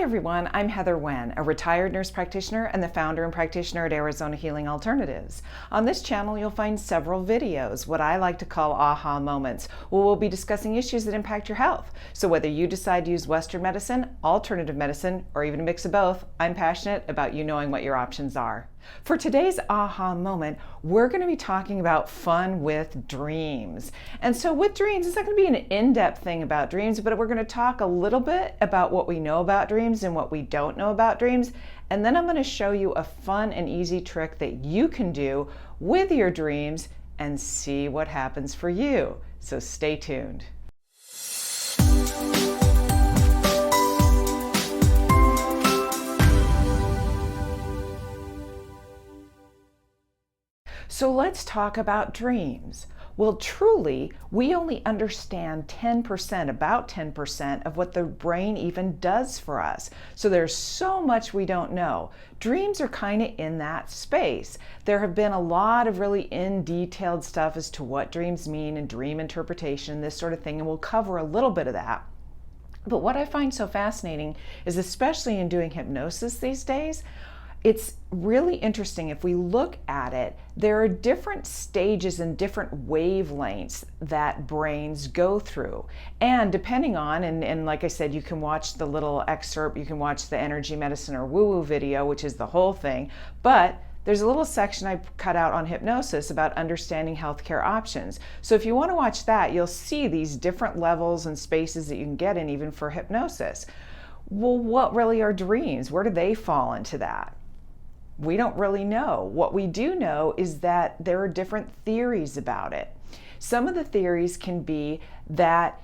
Hi everyone, I'm Heather Wen, a retired nurse practitioner and the founder and practitioner at Arizona Healing Alternatives. On this channel you'll find several videos, what I like to call aha moments, where we'll be discussing issues that impact your health. So whether you decide to use Western medicine, alternative medicine, or even a mix of both, I'm passionate about you knowing what your options are. For today's aha moment, we're going to be talking about fun with dreams. And so with dreams, it's not going to be an in-depth thing about dreams, but we're going to talk a little bit about what we know about dreams and what we don't know about dreams. And then I'm going to show you a fun and easy trick that you can do with your dreams and see what happens for you. So stay tuned. So let's talk about dreams. Well, truly, we only understand 10%, about 10% of what the brain even does for us. So there's so much we don't know. Dreams are kind of in that space. There have been a lot of really in-detailed stuff as to what dreams mean and dream interpretation, this sort of thing, and we'll cover a little bit of that. But what I find so fascinating is, especially in doing hypnosis these days, it's really interesting. If we look at it, there are different stages and different wavelengths that brains go through. And depending on, and like I said, you can watch the little excerpt, you can watch the energy medicine or woo-woo video, which is the whole thing, but there's a little section I cut out on hypnosis about understanding healthcare options. So if you want to watch that, you'll see these different levels and spaces that you can get in even for hypnosis. Well, what really are dreams? Where do they fall into that? We don't really know. What we do know is that there are different theories about it. Some of the theories can be that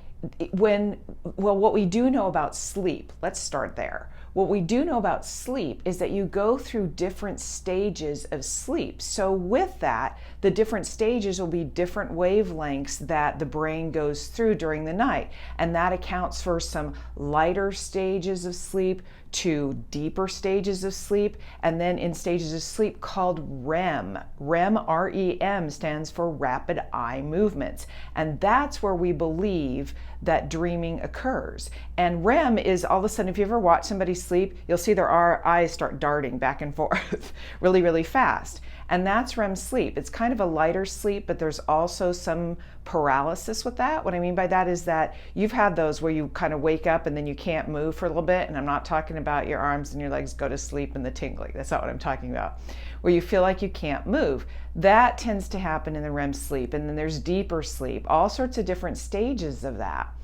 what we do know about sleep, let's start there. What we do know about sleep is that you go through different stages of sleep. So with that, the different stages will be different wavelengths that the brain goes through during the night. And that accounts for some lighter stages of sleep to deeper stages of sleep, and then in stages of sleep called REM. REM, R-E-M, stands for rapid eye movements. And that's where we believe that dreaming occurs. And REM is all of a sudden, if you ever watch somebody sleep, you'll see their eyes start darting back and forth really, really fast. And that's REM sleep. It's kind of a lighter sleep, but there's also some paralysis with that. What I mean by that is that you've had those where you kind of wake up and then you can't move for a little bit. And I'm not talking about your arms and your legs go to sleep and the tingling. That's not what I'm talking about. Where you feel like you can't move. That tends to happen in the REM sleep. And then there's deeper sleep, all sorts of different stages of that.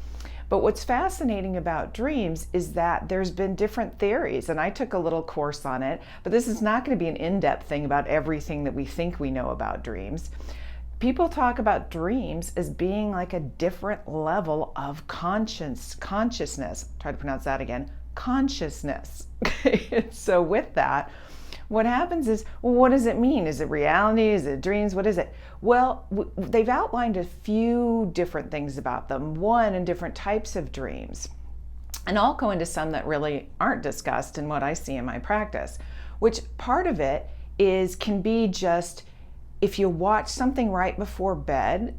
But what's fascinating about dreams is that there's been different theories, and I took a little course on it, but this is not going to be an in-depth thing about everything that we think we know about dreams. People talk about dreams as being like a different level of consciousness. Try to pronounce that again. Consciousness. So with that, what happens is, well, what does it mean? Is it reality? Is it dreams? What is it? Well, they've outlined a few different things about them. One, in different types of dreams. And I'll go into some that really aren't discussed in what I see in my practice, which part of it can be just if you watch something right before bed.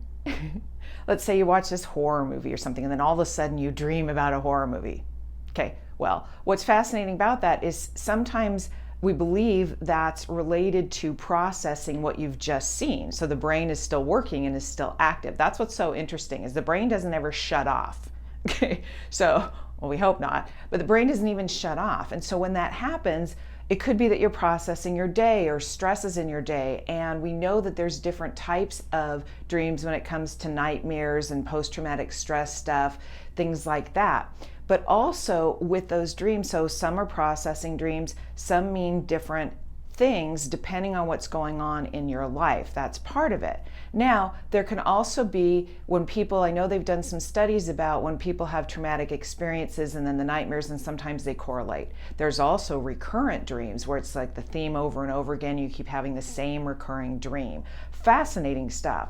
Let's say you watch this horror movie or something, and then all of a sudden you dream about a horror movie. Okay, well, what's fascinating about that is sometimes we believe that's related to processing what you've just seen. So the brain is still working and is still active. That's what's so interesting, is the brain doesn't ever shut off. Okay, so, well, we hope not, but the brain doesn't even shut off. And so when that happens, it could be that you're processing your day or stresses in your day. And we know that there's different types of dreams when it comes to nightmares and post-traumatic stress stuff, things like that. But also with those dreams, so some are processing dreams, some mean different things depending on what's going on in your life. That's part of it. Now, there can also be when people, I know they've done some studies about when people have traumatic experiences and then the nightmares, and sometimes they correlate. There's also recurrent dreams where it's like the theme over and over again, you keep having the same recurring dream. Fascinating stuff.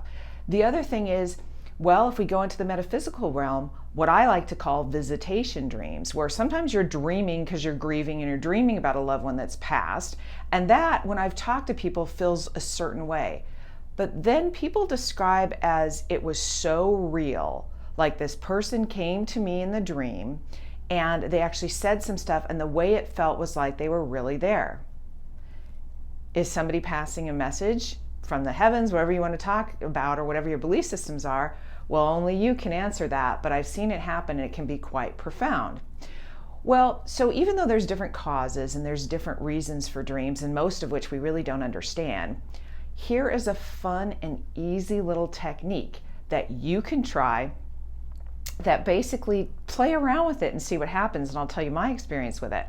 The other thing is, well, if we go into the metaphysical realm, what I like to call visitation dreams, where sometimes you're dreaming because you're grieving and you're dreaming about a loved one that's passed. And that, when I've talked to people, feels a certain way. But then people describe as it was so real, like this person came to me in the dream and they actually said some stuff, and the way it felt was like they were really there. Is somebody passing a message from the heavens, whatever you want to talk about, or whatever your belief systems are? Well, only you can answer that, but I've seen it happen, and it can be quite profound. Well, so even though there's different causes and there's different reasons for dreams, and most of which we really don't understand, here is a fun and easy little technique that you can try that basically play around with it and see what happens, and I'll tell you my experience with it.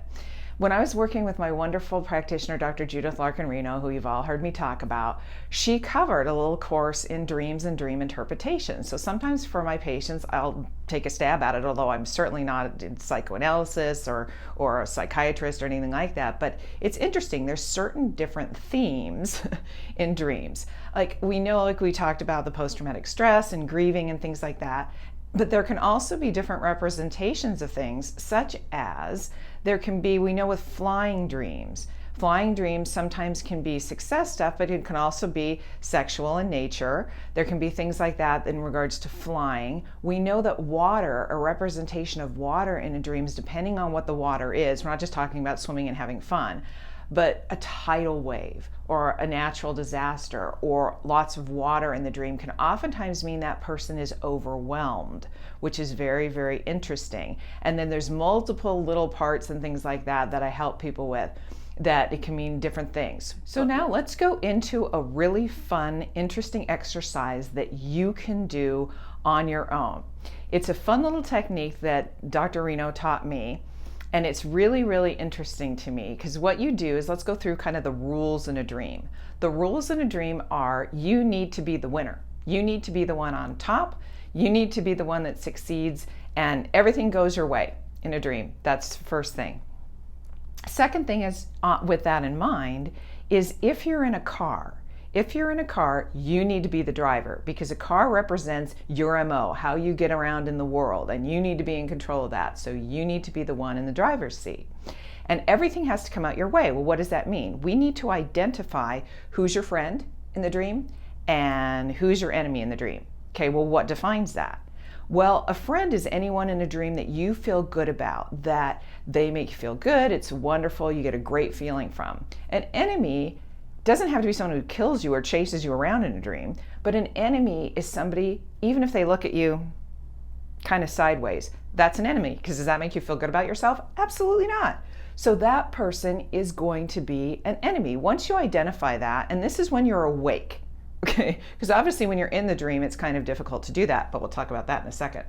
When I was working with my wonderful practitioner, Dr. Judith Larkin-Reno, who you've all heard me talk about, she covered a little course in dreams and dream interpretation. So sometimes for my patients, I'll take a stab at it, although I'm certainly not in psychoanalysis or a psychiatrist or anything like that. But it's interesting. There's certain different themes in dreams. Like we know, like we talked about the post-traumatic stress and grieving and things like that. But there can also be different representations of things, such as there can be, we know with flying dreams sometimes can be success stuff, but it can also be sexual in nature. There can be things like that in regards to flying. We know that water, a representation of water in dreams, depending on what the water is, we're not just talking about swimming and having fun, but a tidal wave or a natural disaster or lots of water in the dream can oftentimes mean that person is overwhelmed, which is very, very interesting. And then there's multiple little parts and things like that that I help people with that it can mean different things. So now let's go into a really fun, interesting exercise that you can do on your own. It's a fun little technique that Dr. Reno taught me. And it's really, really interesting to me because what you do is, let's go through kind of the rules in a dream. The rules in a dream are you need to be the winner. You need to be the one on top. You need to be the one that succeeds and everything goes your way in a dream. That's the first thing. Second thing is, with that in mind, is if you're in a car, you need to be the driver because a car represents your MO, how you get around in the world, and you need to be in control of that. So you need to be the one in the driver's seat. And everything has to come out your way. Well, what does that mean? We need to identify who's your friend in the dream and who's your enemy in the dream. Okay, well, what defines that? Well, a friend is anyone in a dream that you feel good about, that they make you feel good, it's wonderful, you get a great feeling from. An enemy doesn't have to be someone who kills you or chases you around in a dream, but an enemy is somebody, even if they look at you kind of sideways, that's an enemy, because does that make you feel good about yourself? Absolutely not. So that person is going to be an enemy. Once you identify that, and this is when you're awake, okay? Because obviously when you're in the dream, it's kind of difficult to do that, but we'll talk about that in a second.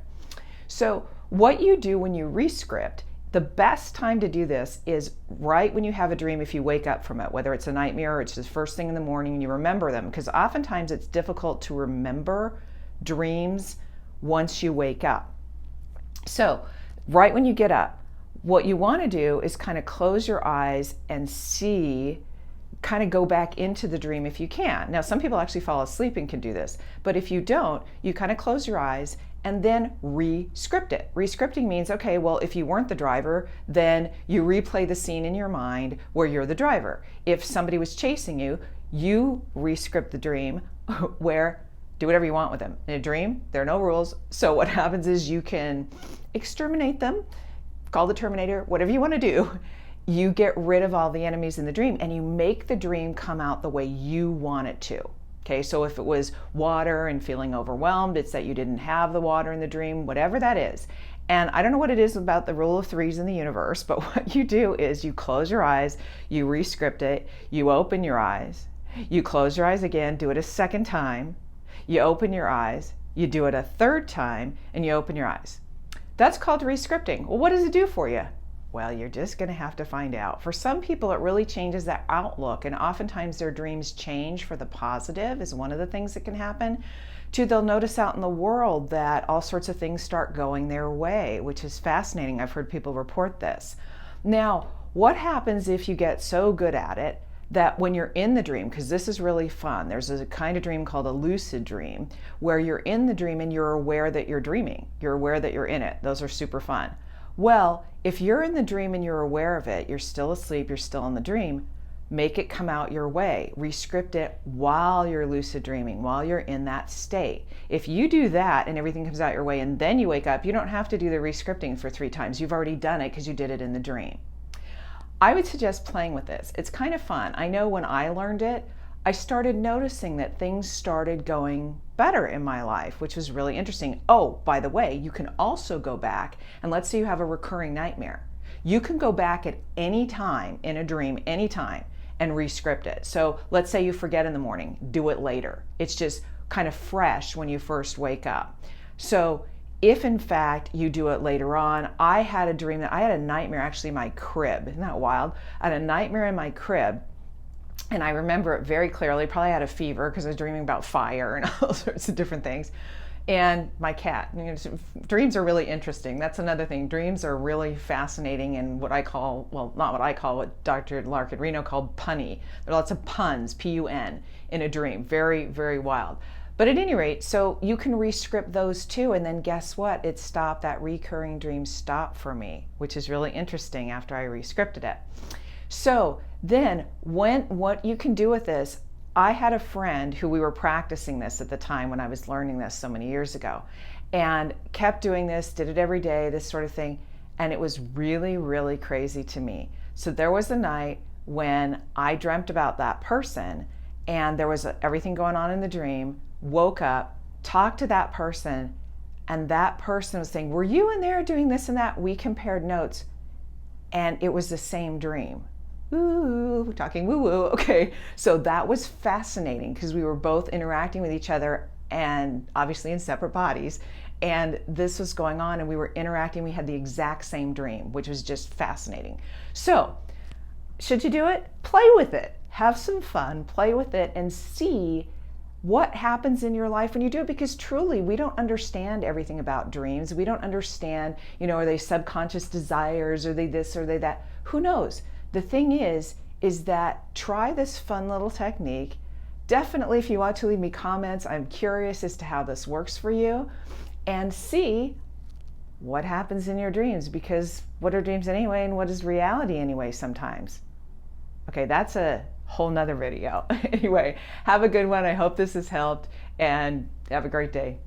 So what you do when you rescript, the best time to do this is right when you have a dream, if you wake up from it, whether it's a nightmare or it's the first thing in the morning and you remember them, because oftentimes it's difficult to remember dreams once you wake up. So right when you get up, what you want to do is kind of close your eyes and see, kind of go back into the dream if you can. Now, some people actually fall asleep and can do this, but if you don't, you kind of close your eyes and then re-script it. Re-scripting means, okay, well, if you weren't the driver, then you replay the scene in your mind where you're the driver. If somebody was chasing you, you re-script the dream where do whatever you want with them. In a dream, there are no rules. So what happens is you can exterminate them, call the Terminator, whatever you want to do. You get rid of all the enemies in the dream and you make the dream come out the way you want it to. Okay, so if it was water and feeling overwhelmed, it's that you didn't have the water in the dream, whatever that is. And I don't know what it is about the rule of threes in the universe, but what you do is you close your eyes, you re-script it, you open your eyes, you close your eyes again, do it a second time, you open your eyes, you do it a third time, and you open your eyes. That's called re-scripting. Well, what does it do for you? Well, you're just going to have to find out. For some people, it really changes their outlook, and oftentimes their dreams change for the positive is one of the things that can happen. Two, they'll notice out in the world that all sorts of things start going their way, which is fascinating. I've heard people report this. Now, what happens if you get so good at it that when you're in the dream, because this is really fun, there's a kind of dream called a lucid dream, where you're in the dream and you're aware that you're dreaming. You're aware that you're in it. Those are super fun. Well, if you're in the dream and you're aware of it, you're still asleep, you're still in the dream, make it come out your way. Rescript it while you're lucid dreaming, while you're in that state. If you do that and everything comes out your way and then you wake up, you don't have to do the rescripting for 3 times. You've already done it because you did it in the dream. I would suggest playing with this. It's kind of fun. I know when I learned it, I started noticing that things started going better in my life, which was really interesting. Oh, by the way, you can also go back and let's say you have a recurring nightmare. You can go back at any time in a dream, anytime, and rescript it. So let's say you forget in the morning, do it later. It's just kind of fresh when you first wake up. So if in fact you do it later on, I had a dream that I had a nightmare actually in my crib. Isn't that wild? I had a nightmare in my crib and I remember it very clearly. Probably had a fever because I was dreaming about fire and all sorts of different things. And my cat. Dreams are really interesting. That's another thing. Dreams are really fascinating and what I call, well, not what I call, what Dr. Larkin Reno called punny. There are lots of puns, P-U-N, in a dream. Very, very wild. But at any rate, so you can rescript those too, and then guess what? It stopped, that recurring dream stopped for me, which is really interesting after I rescripted it. So then what you can do with this, I had a friend who we were practicing this at the time when I was learning this so many years ago, and kept doing this, did it every day, this sort of thing, and it was really, really crazy to me. So there was a night when I dreamt about that person, and there was everything going on in the dream, woke up, talked to that person, and that person was saying, were you in there doing this and that? We compared notes, and it was the same dream. Ooh, talking woo-woo. Okay, so that was fascinating because we were both interacting with each other and obviously in separate bodies, and this was going on and we were interacting. We had the exact same dream, which was just fascinating. So should you do it? Play with it. Have some fun, play with it, and see what happens in your life when you do it, because truly we don't understand everything about dreams. We don't understand, are they subconscious desires? Are they this? Are they that? Who knows? The thing is that try this fun little technique. Definitely, if you want to leave me comments, I'm curious as to how this works for you, and see what happens in your dreams, because what are dreams anyway and what is reality anyway sometimes? Okay, that's a whole nother video. Anyway, have a good one. I hope this has helped and have a great day.